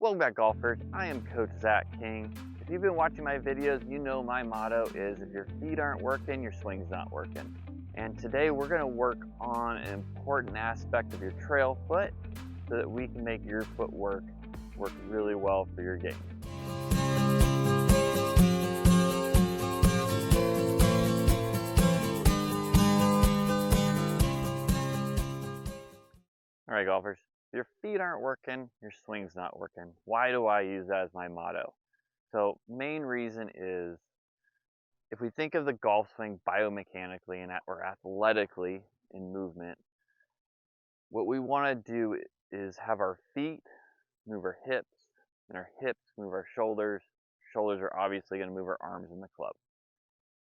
Welcome back, golfers. I am Coach Zack King. If you've been watching my videos, you know my motto is if your feet aren't working, your swing's not working. And today we're going to work on an important aspect of your trail foot so that we can make your footwork work really well for your game. All right, golfers, if your feet aren't working, your swing's not working. Why do I use that as my motto? So main reason is if we think of the golf swing biomechanically or athletically in movement, what we want to do is have our feet move our hips, and our hips move our shoulders. Shoulders are obviously going to move our arms in the club.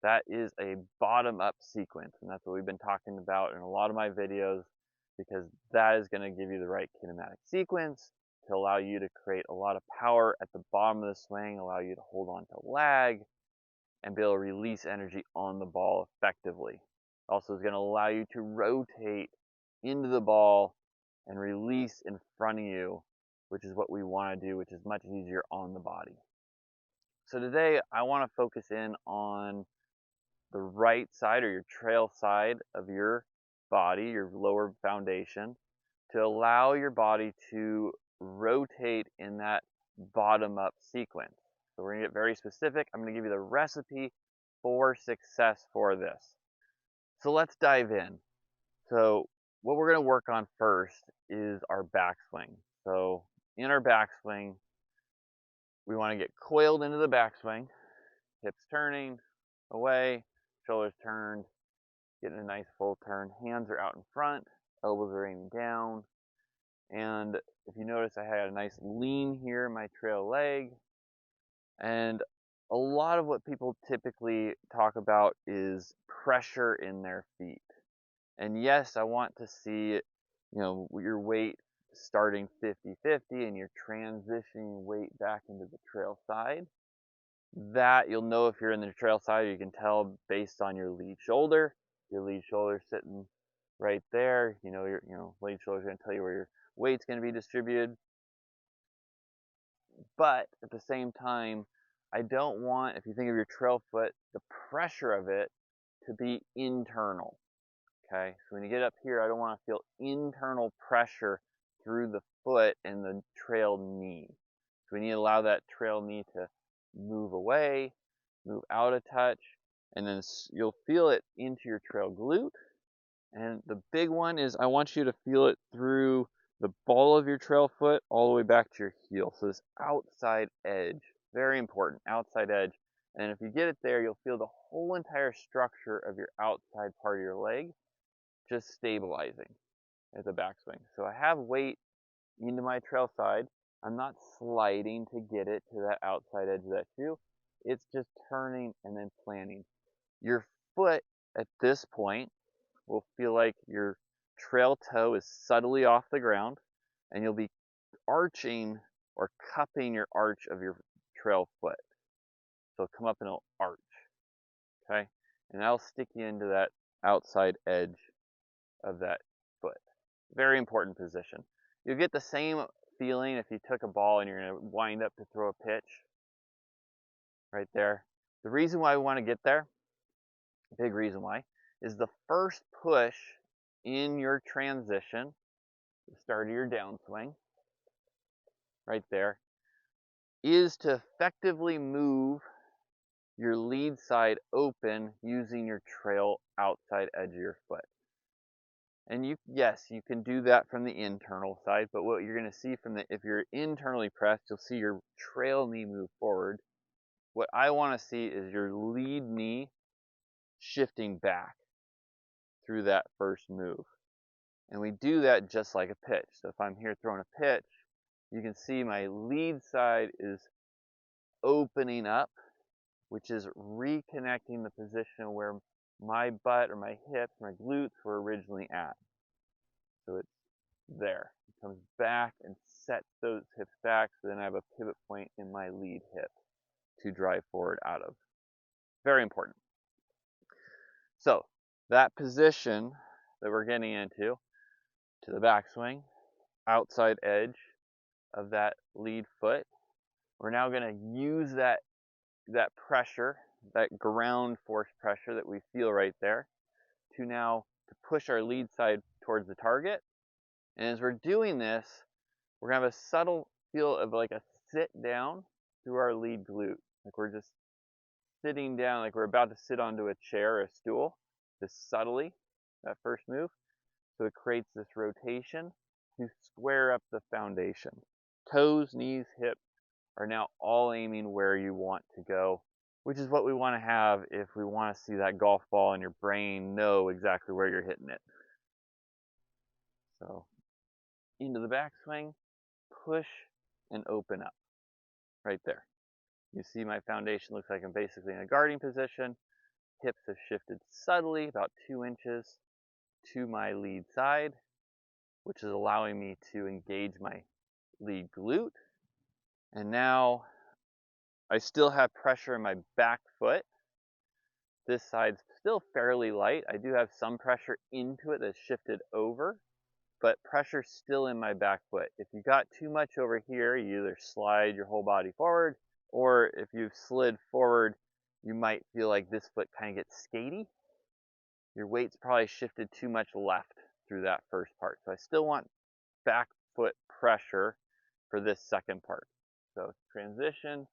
That is a bottom-up sequence, and that's what we've been talking about in a lot of my videos, because that is going to give you the right kinematic sequence to allow you to create a lot of power at the bottom of the swing, allow you to hold on to lag, and be able to release energy on the ball effectively. Also is going to allow you to rotate into the ball and release in front of you, which is what we want to do, which is much easier on the body. So today I want to focus in on the right side or your trail side of your body, your lower foundation, to allow your body to rotate in that bottom-up sequence. So we're going to get very specific. I'm going to give you the recipe for success for this. So let's dive in. So what we're going to work on first is our backswing. So in our backswing, we want to get coiled into the backswing, hips turning away, shoulders turned, getting a nice full turn. Hands are out in front, elbows are aiming down. And if you notice, I had a nice lean here in my trail leg. And a lot of what people typically talk about is pressure in their feet. And yes, I want to see, your weight starting 50-50 and you're transitioning weight back into the trail side. That you'll know if you're in the trail side, you can tell based on your lead shoulder. Your lead shoulder sitting right there. Your lead shoulder is going to tell you where your weight's going to be distributed. But at the same time, I don't want, if you think of your trail foot, the pressure of it to be internal. Okay, so when you get up here, I don't want to feel internal pressure through the foot and the trail knee. So we need to allow that trail knee to move away, move out a touch, and then you'll feel it into your trail glute. And the big one is I want you to feel it through the ball of your trail foot all the way back to your heel. So this outside edge, very important, outside edge. And if you get it there, you'll feel the whole entire structure of your outside part of your leg just stabilizing at the backswing. So I have weight into my trail side. I'm not sliding to get it to that outside edge of that shoe. It's just turning and then planting. Your foot at this point will feel like your trail toe is subtly off the ground, and you'll be arching or cupping your arch of your trail foot. So it'll come up and it'll arch, okay? And that'll stick you into that outside edge of that foot. Very important position. You'll get the same feeling if you took a ball and you're going to wind up to throw a pitch right there. The reason why we want to get there, big reason why, is the first push in your transition, the start of your downswing, right there, is to effectively move your lead side open using your trail outside edge of your foot. And yes, you can do that from the internal side, but what you're going to see if you're internally pressed, you'll see your trail knee move forward. What I want to see is your lead knee shifting back through that first move. And we do that just like a pitch. So if I'm here throwing a pitch, you can see my lead side is opening up, which is reconnecting the position where my butt or my hips, my glutes were originally at. So it's there. It comes back and sets those hips back, so then I have a pivot point in my lead hip to drive forward out of. Very important. So that position that we're getting into, to the backswing, outside edge, of that lead foot. We're now going to use that pressure, that ground force pressure that we feel right there, to push our lead side towards the target. And as we're doing this, we're going to have a subtle feel of like a sit down through our lead glute. Like we're just sitting down, like we're about to sit onto a chair or a stool, just subtly, that first move. So it creates this rotation to square up the foundation. Toes, knees, hips are now all aiming where you want to go, which is what we want to have if we want to see that golf ball in your brain know exactly where you're hitting it. So into the backswing, push and open up right there. You see my foundation looks like I'm basically in a guarding position. Hips have shifted subtly about 2 inches to my lead side, which is allowing me to engage my lead glute. And now I still have pressure in my back foot. This side's still fairly light. I do have some pressure into it that's shifted over, but pressure's still in my back foot. If you got too much over here, you either slide your whole body forward, or if you've slid forward, you might feel like this foot kind of gets skatey. Your weight's probably shifted too much left through that first part. So I still want back foot pressure for this second part. So transition,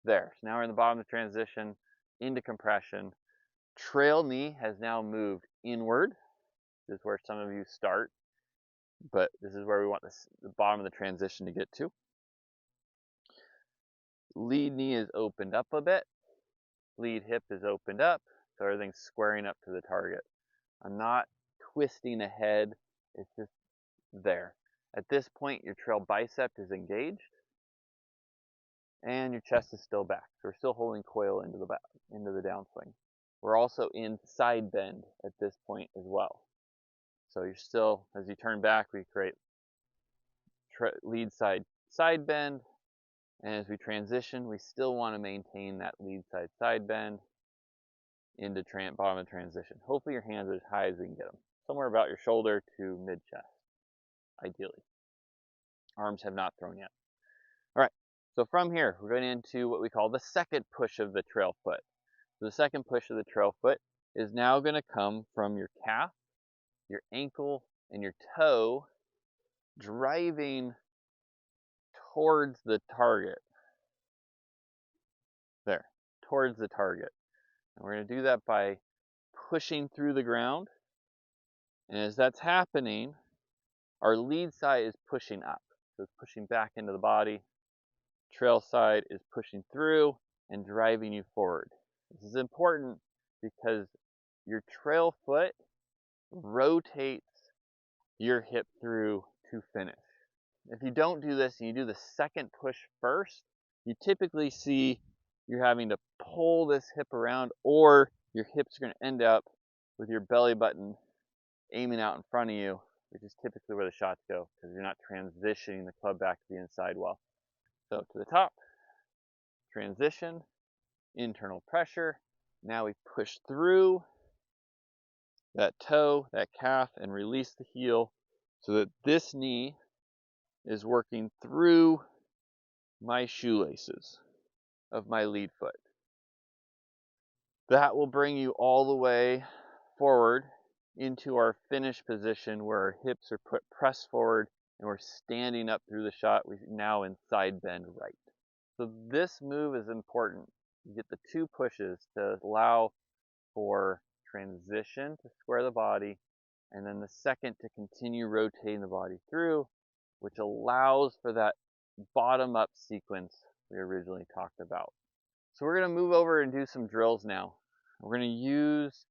there. So now we're in the bottom of the transition, into compression. Trail knee has now moved inward. This is where some of you start, but this is where we want the bottom of the transition to get to. Lead knee is opened up a bit. Lead hip is opened up, so everything's squaring up to the target. I'm not twisting ahead, it's just there. At this point, your trail bicep is engaged, and your chest is still back. So we're still holding coil into the downswing. We're also in side bend at this point as well. So you're still, as you turn back, we create lead side bend, and as we transition, we still want to maintain that lead side bend into bottom of transition. Hopefully your hands are as high as we can get them, somewhere about your shoulder to mid chest, ideally. Arms have not thrown yet. All right, so from here, we're going into what we call the second push of the trail foot. So the second push of the trail foot is now going to come from your calf, your ankle, and your toe, driving towards the target. There, towards the target. And we're going to do that by pushing through the ground. And as that's happening, our lead side is pushing up. So it's pushing back into the body. Trail side is pushing through and driving you forward. This is important because your trail foot rotates your hip through to finish. If you don't do this and you do the second push first, you typically see you're having to pull this hip around, or your hips are going to end up with your belly button aiming out in front of you, which is typically where the shots go because you're not transitioning the club back to the inside well. So to the top, transition, internal pressure. Now we push through that toe, that calf, and release the heel so that this knee is working through my shoelaces of my lead foot. That will bring you all the way forward into our finish position where our hips are pressed forward and we're standing up through the shot. We're now in side bend right. So this move is important. You get the two pushes to allow for transition to square the body, and then the second to continue rotating the body through, which allows for that bottom up sequence we originally talked about. So we're going to move over and do some drills now. We're going to use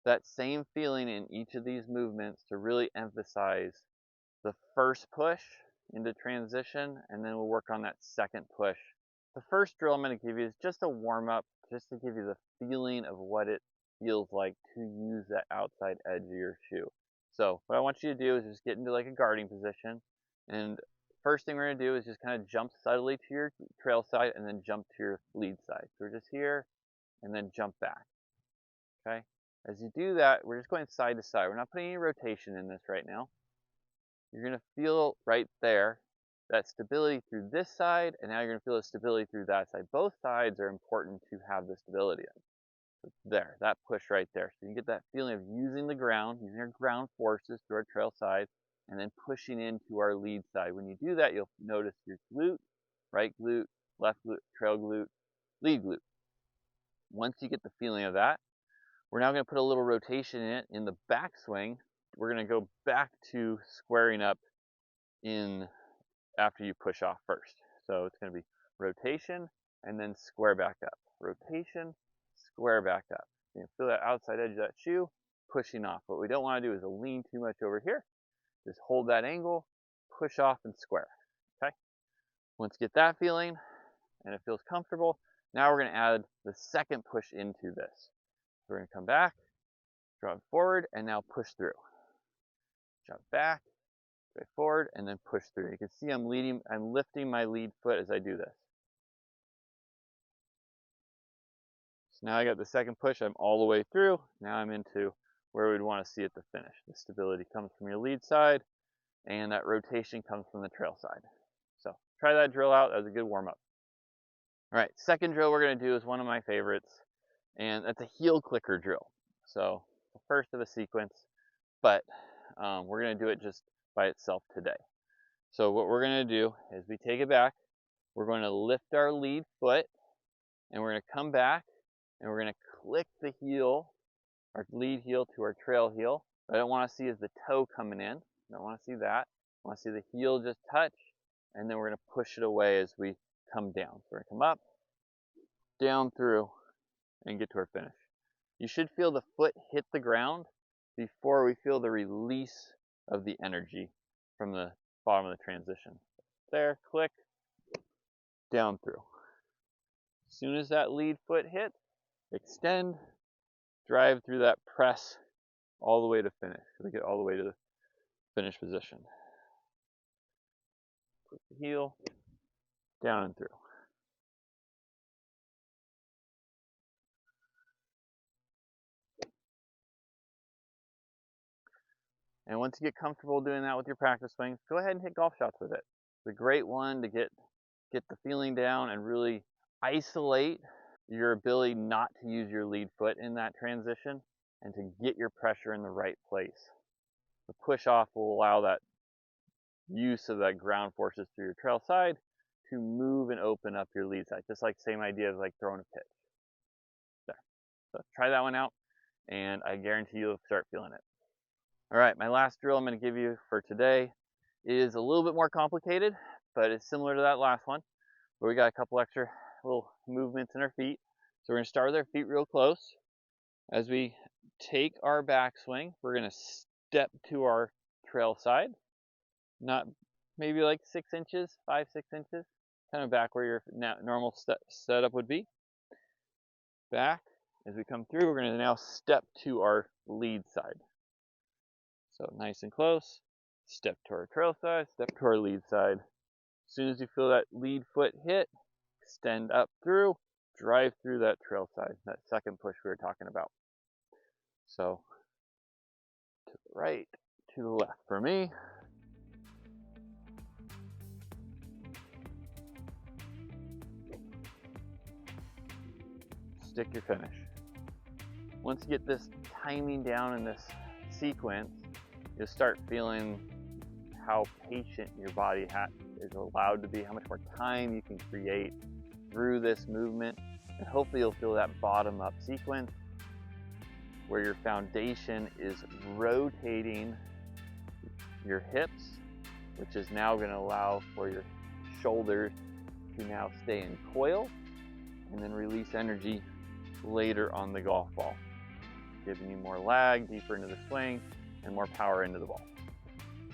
that same feeling in each of these movements to really emphasize the first push into transition, and then we'll work on that second push. The first drill I'm going to give you is just a warm-up, just to give you the feeling of what it feels like to use that outside edge of your shoe. So what I want you to do is just get into like a guarding position, and first thing we're going to do is just kind of jump subtly to your trail side and then jump to your lead side. So we're just here and then jump back. Okay? As you do that, we're just going side to side. We're not putting any rotation in this right now. You're going to feel right there that stability through this side, and now you're going to feel the stability through that side. Both sides are important to have the stability in. So there, that push right there. So you get that feeling of using the ground, using our ground forces through our trail side, and then pushing into our lead side. When you do that, you'll notice your glute, right glute, left glute, trail glute, lead glute. Once you get the feeling of that, we're now going to put a little rotation in it. In the backswing, we're going to go back to squaring up in after you push off first. So it's going to be rotation and then square back up. Rotation, square back up. You can feel that outside edge of that shoe pushing off. What we don't want to do is lean too much over here. Just hold that angle, push off and square. Okay? Once you get that feeling and it feels comfortable, now we're going to add the second push into this. We're going to come back, drop forward, and now push through. Jump back, straight forward, and then push through. You can see I'm lifting my lead foot as I do this. So now I got the second push, I'm all the way through. Now I'm into where we'd want to see at the finish. The stability comes from your lead side, and that rotation comes from the trail side. So try that drill out as a good warm-up. All right, second drill we're going to do is one of my favorites, and that's a heel clicker drill. So the first of a sequence, but we're going to do it just by itself today. So what we're going to do is we take it back, we're going to lift our lead foot, and we're going to come back, and we're going to click the heel, our lead heel to our trail heel. What I don't want to see is the toe coming in. I don't want to see that. I want to see the heel just touch, and then we're going to push it away as we come down. So we're going to come up, down through, and get to our finish. You should feel the foot hit the ground before we feel the release of the energy from the bottom of the transition. There, click, down through. As soon as that lead foot hits, extend, drive through that press all the way to finish. So we get all the way to the finish position. Click the heel, down and through. And once you get comfortable doing that with your practice swings, go ahead and hit golf shots with it. It's a great one to get the feeling down and really isolate your ability not to use your lead foot in that transition and to get your pressure in the right place. The push off will allow that use of that ground forces through your trail side to move and open up your lead side. Just like same idea as like throwing a pitch. There. So try that one out and I guarantee you'll start feeling it. All right, my last drill I'm going to give you for today is a little bit more complicated, but it's similar to that last one, where we got a couple extra little movements in our feet. So we're going to start with our feet real close. As we take our backswing, we're going to step to our trail side, not maybe like 6 inches, 5-6 inches, kind of back where your normal setup would be. Back, as we come through, we're going to now step to our lead side. So nice and close, step to our trail side, step to our lead side. As soon as you feel that lead foot hit, extend up through, drive through that trail side, that second push we were talking about. So to the right, to the left for me. Stick your finish. Once you get this timing down in this sequence, you'll start feeling how patient your body is allowed to be, how much more time you can create through this movement, and hopefully you'll feel that bottom up sequence where your foundation is rotating your hips, which is now going to allow for your shoulders to now stay in coil and then release energy later on the golf ball, giving you more lag deeper into the swing and more power into the ball.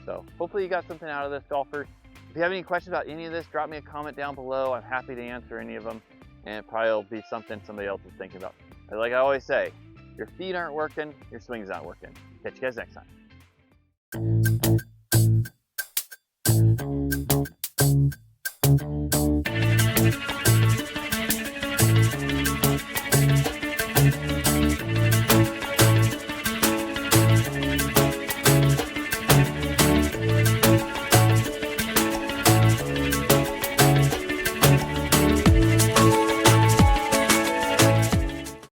So hopefully you got something out of this, golfers. If you have any questions about any of this, drop me a comment down below. I'm happy to answer any of them, and it probably will be something somebody else is thinking about. But like I always say, your feet aren't working, your swing's not working. Catch you guys next time.